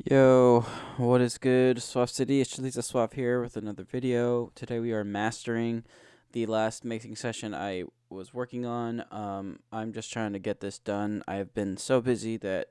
Yo, what is good? Suav City, it's Suav here with another video. Today we are mastering the last mixing session I was working on. I'm just trying to get this done. I have been so busy that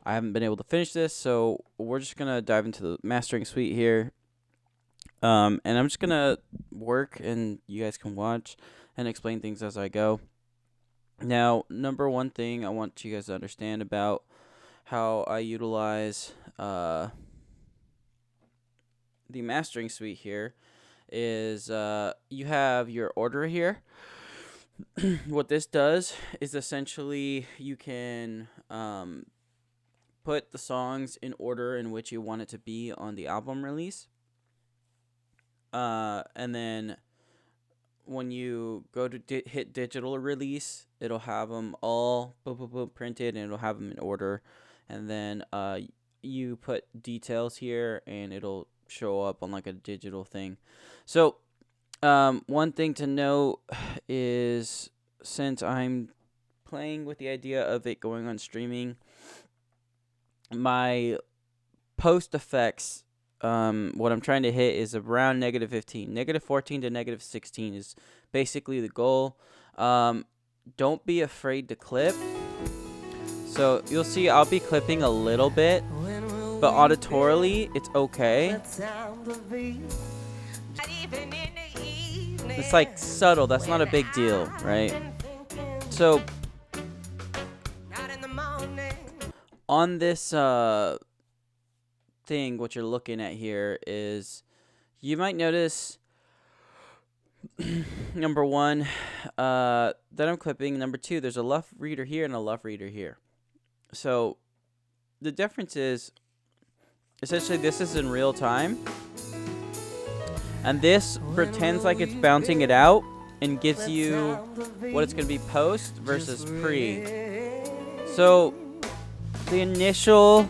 I haven't been able to finish this, so we're just gonna dive into the mastering suite here. And I'm just gonna work, and you guys can watch and explain things as I go. Now, number one thing I want you guys to understand about how I utilize the mastering suite here is you have your order here. What this does is essentially you can put the songs in order in which you want it to be on the album release. And then when you go to hit digital release, it'll have them all printed, and it'll have them in order. And then you put details here, and it'll show up on like a digital thing. So one thing to note is, since I'm playing with the idea of it going on streaming, my post effects, what I'm trying to hit is around -15. -14 to -16 is basically the goal. Don't be afraid to clip. So you'll see I'll be clipping a little bit, but auditorily it's okay. It's like subtle, that's not a big deal, right? So on this thing, what you're looking at here is, you might notice number one, that I'm clipping. Number two, there's a left reader here and a left reader here. So the difference is, essentially this is in real time, and this pretends like it's bouncing it out and gives you what it's going to be post versus pre. So the initial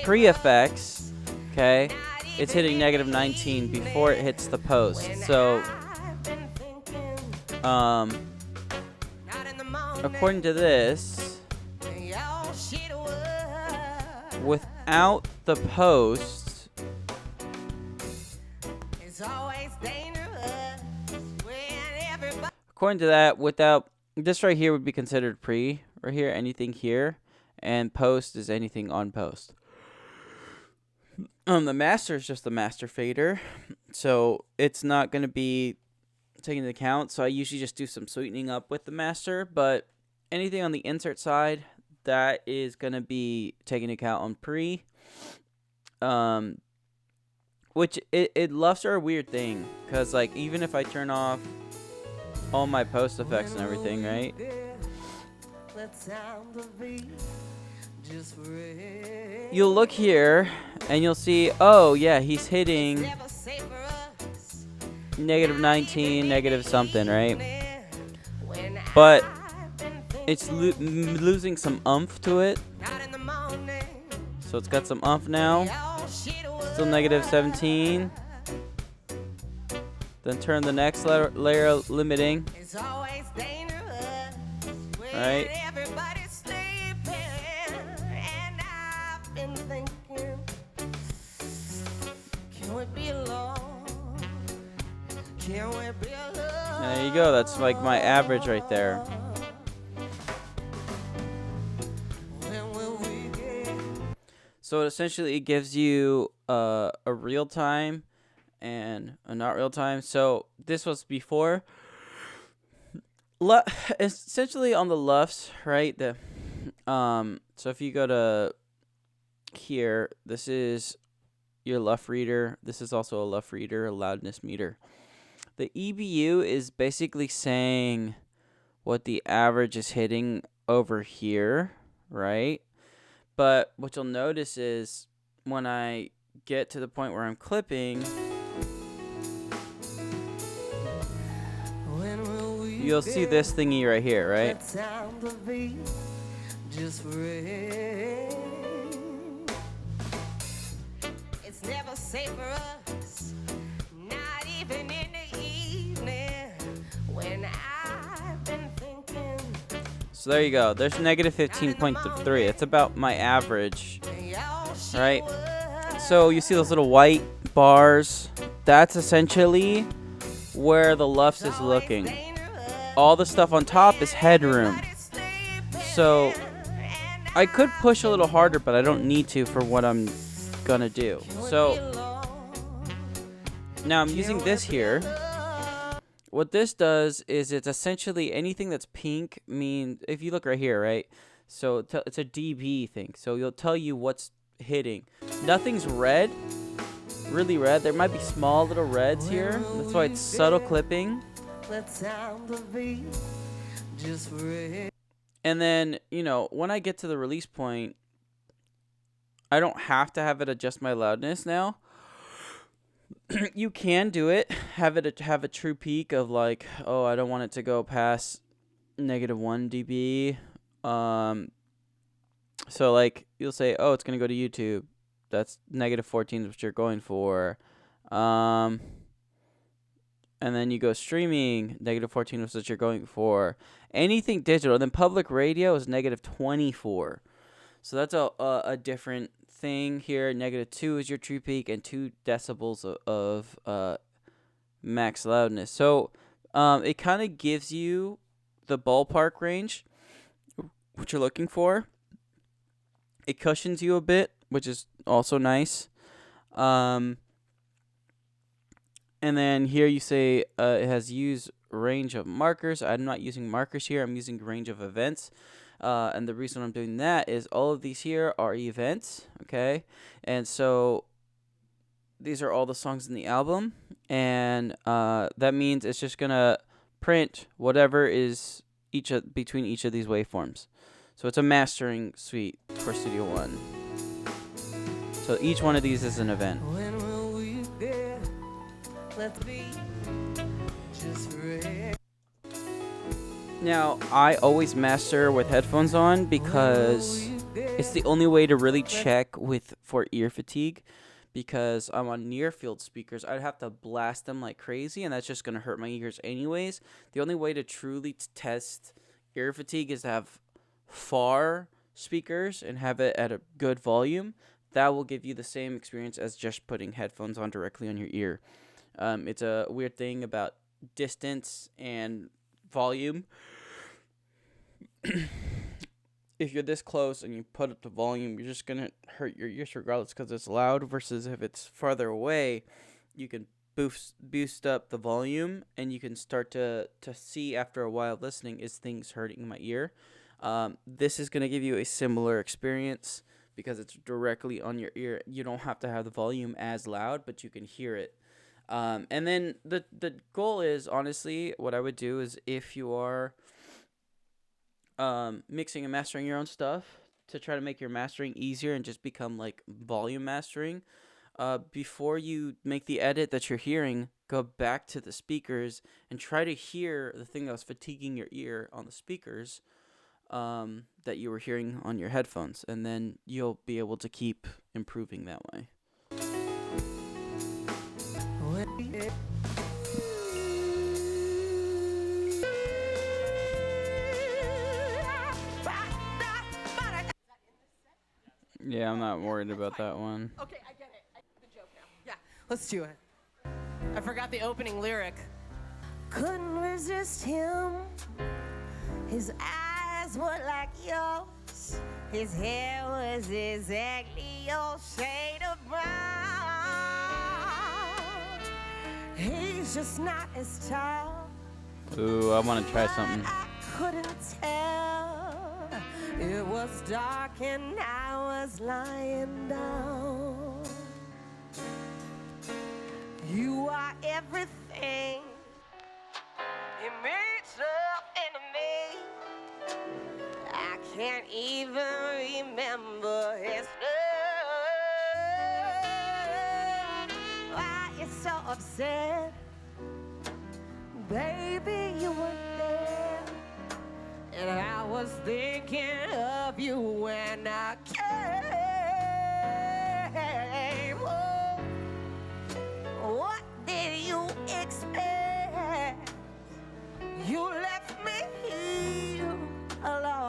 pre-effects, okay, it's hitting -19 before it hits the post. So according to this, without the post, according to that, without this right here would be considered pre, right here, anything here, and post is anything on post. The master is just the master fader, so it's not going to be taken into account. So I usually just do some sweetening up with the master, but anything on the insert side, that is going to be taken into account on pre. Which LUFs are a weird thing, because like even if I turn off all my post effects and everything, right, you'll look here and you'll see, oh yeah, he's hitting -19, negative something, right? But it's losing some oomph to it. So it's got some oomph now. Still -17. Then turn the next layer limiting. Right? There you go. That's like my average right there. So essentially it gives you a real time and a not real time. So this was before. Essentially on the LUFs, right? So if you go to here, this is your LUF reader. This is also a LUF reader, a loudness meter. The EBU is basically saying what the average is hitting over here, right? But what you'll notice is when I get to the point where I'm clipping, you'll see this thingy right here, right? So there you go. There's negative 15.3. It's about my average, right? So you see those little white bars? That's essentially where the lux is looking. All the stuff on top is headroom. So I could push a little harder, but I don't need to for what I'm gonna do. So now I'm using this here. What this does is it's essentially anything that's pink means, if you look right here, right? So it's a dB thing. So it'll tell you what's hitting. Nothing's red, really red. There might be small little reds here. That's why it's subtle clipping. And then, you know, when I get to the release point, I don't have to have it adjust my loudness now. You can do it, have a true peak of like, oh, I don't want it to go past -1 dB. So like you'll say, oh, it's gonna go to YouTube. That's -14 is what you're going for. And then you go streaming, -14 is what you're going for. Anything digital. Then public radio is -24. So that's a different thing here. -2 is your true peak and 2 decibels of max loudness. So it kind of gives you the ballpark range, what you're looking for. It cushions you a bit, which is also nice. And then here you say it has used range of markers. I'm not using markers here. I'm using range of events. And the reason I'm doing that is all of these here are events, okay? And so these are all the songs in the album. And that means it's just going to print whatever is between each of these waveforms. So it's a mastering suite for Studio One. So each one of these is an event. Now, I always master with headphones on because it's the only way to really check for ear fatigue, because I'm on near field speakers. I'd have to blast them like crazy, and that's just going to hurt my ears anyways. The only way to truly test ear fatigue is to have far speakers and have it at a good volume. That will give you the same experience as just putting headphones on directly on your ear. It's a weird thing about distance and volume. If you're this close and you put up the volume, you're just going to hurt your ears regardless because it's loud, versus if it's farther away, you can boost up the volume, and you can start to see after a while listening, is things hurting my ear. This is going to give you a similar experience because it's directly on your ear. You don't have to have the volume as loud, but you can hear it. And then the goal is, honestly, what I would do is, if you are mixing and mastering your own stuff, to try to make your mastering easier and just become like volume mastering, before you make the edit that you're hearing, go back to the speakers and try to hear the thing that was fatiguing your ear on the speakers that you were hearing on your headphones, and then you'll be able to keep improving that way. Yeah, I'm not worried about that one. Okay, I get it. I get the joke now. Yeah, let's do it. I forgot the opening lyric. Couldn't resist him. His eyes were like yours. His hair was exactly your shade of brown. He's just not as tall. Ooh, I want to try something. I couldn't tell. It was dark and I was lying down. You are everything. It means nothing to me. I can't even remember his name. Why you so upset? Baby, you weren't there. And I was thinking of you when I came. Oh, what did you expect? You left me here alone.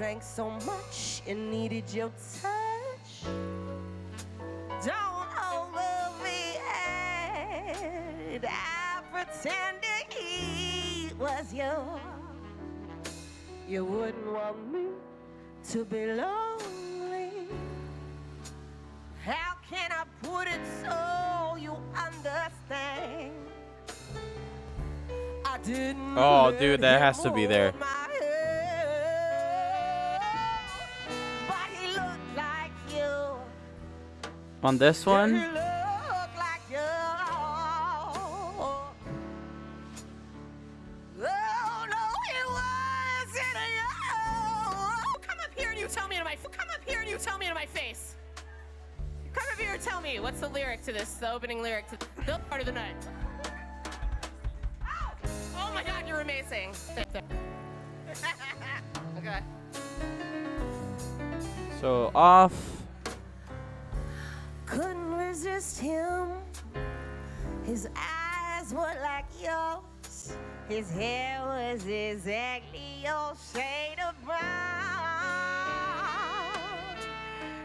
drank so much and needed your touch. Don't hold me and I pretended he was yours. You wouldn't want me to be lonely. How can I put it so you understand? I didn't. Oh, dude, that has to be there. But he looked like you. On this one, He looked like you. Oh no, he wasn't you. Come up here and you tell me in my. Come up here and you tell me in my face. Come up here and tell me what's the lyric to this. The opening lyric to the part of the night. Oh my God, you're amazing. Okay. so off. Couldn't resist him. His eyes were like yours. His hair was exactly your shade of brown.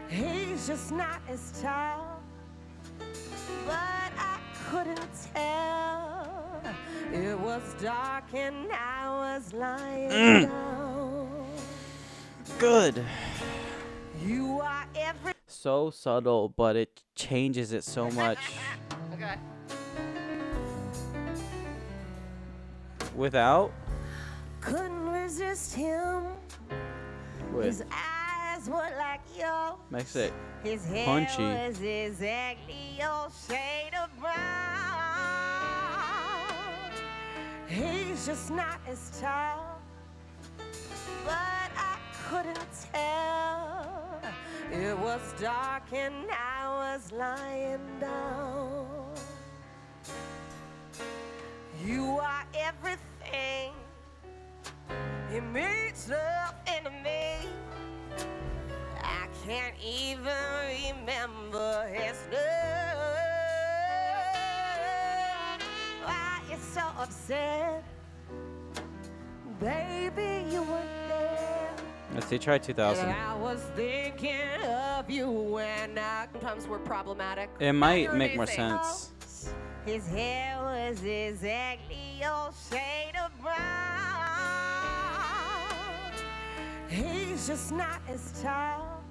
He's just not as tall, but I couldn't tell. It was dark and I was lying down. Good. You are every. So subtle, but it changes it so much. Okay. Without. Couldn't resist him. His With. eyes were like yours. Makes it His hair punchy. was exactly your shade of brown. He's just not as tall, but I couldn't tell. It was dark and I was lying down. You are everything. It means nothing to me. I can't even remember his name. Why you so upset? Baby, you weren't there. Let's see, try 2000. And I was thinking of you when sometimes we're problematic. It might You're make more amazing. sense. His hair was exactly your shade of brown. He's just not as tall,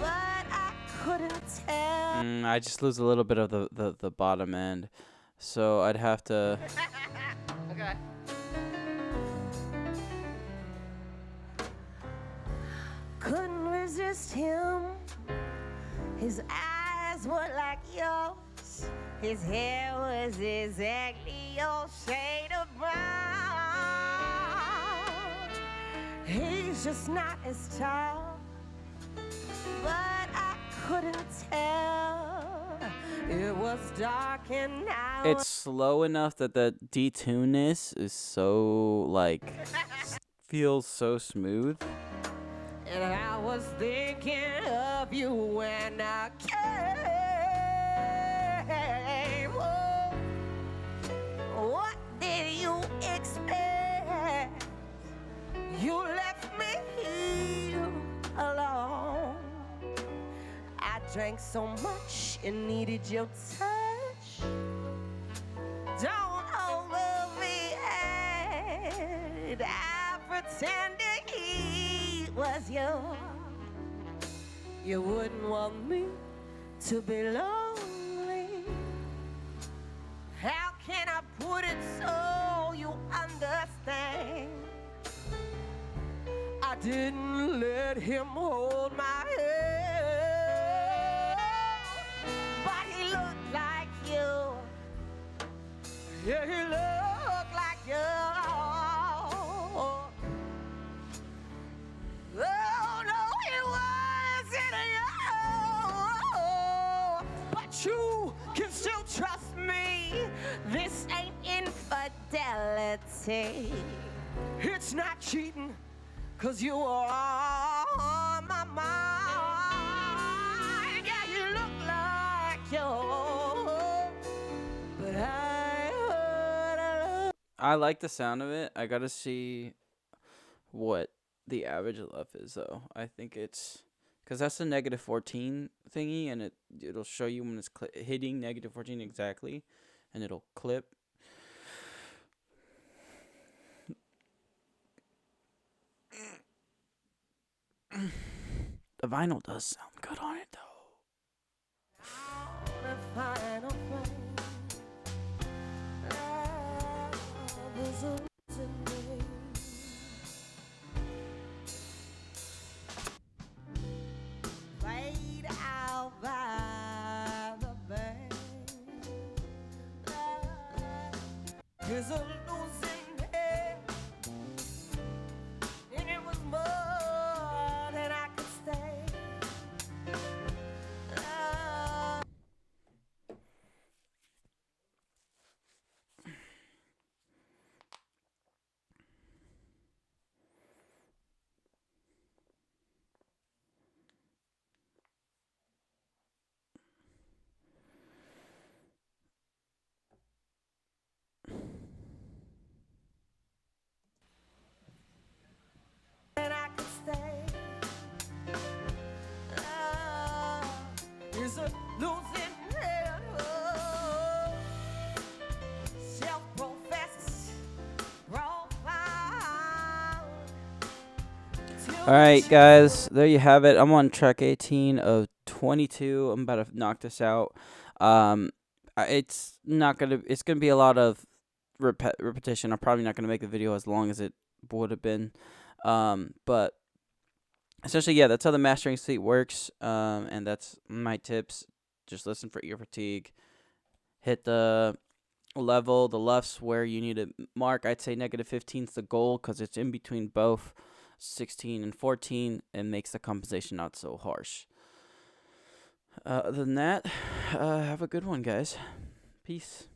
but I couldn't tell. I just lose a little bit of the bottom end. So I'd have to. Okay. Couldn't resist him. His eyes were like yours. His hair was exactly your shade of brown. He's just not as tall, but I couldn't tell. It was dark and I It's slow enough that the detune-ness is so like feels so smooth. And I was thinking of you when I came. Oh, what did you expect? You left me here alone. I drank so much and needed your touch. Don't hold me and I pretended he was yours. You wouldn't want me to be lonely. How can I put it so you understand? I didn't let him hold my hand, but he looked like you. Yeah, he looked like you. Oh no, it wasn't you. But you can still trust me. This ain't infidelity. It's not cheating, 'cause you are on my mind. Yeah, you look like you. But I heard a I like the sound of it. I gotta see what the average LF is though. I think it's because that's the -14 thingy, and it'll show you when it's hitting -14 exactly, and it'll clip. The vinyl does sound good on it though. Played out by the band. Is a losing head, and it was more than I could stay. And I could stay. Is a losing head. Self-professed profile. All right, guys, there you have it. I'm on track 18 of 22. I'm about to knock this out. It's gonna be a lot of repetition. I'm probably not gonna make the video as long as it would have been. But essentially, yeah, that's how the mastering suite works. And that's my tips. Just listen for ear fatigue. Hit the level. The left's where you need to mark. I'd say -15 is the goal because it's in between both 16 and 14 and makes the compensation not so harsh. Other than that, have a good one, guys. Peace.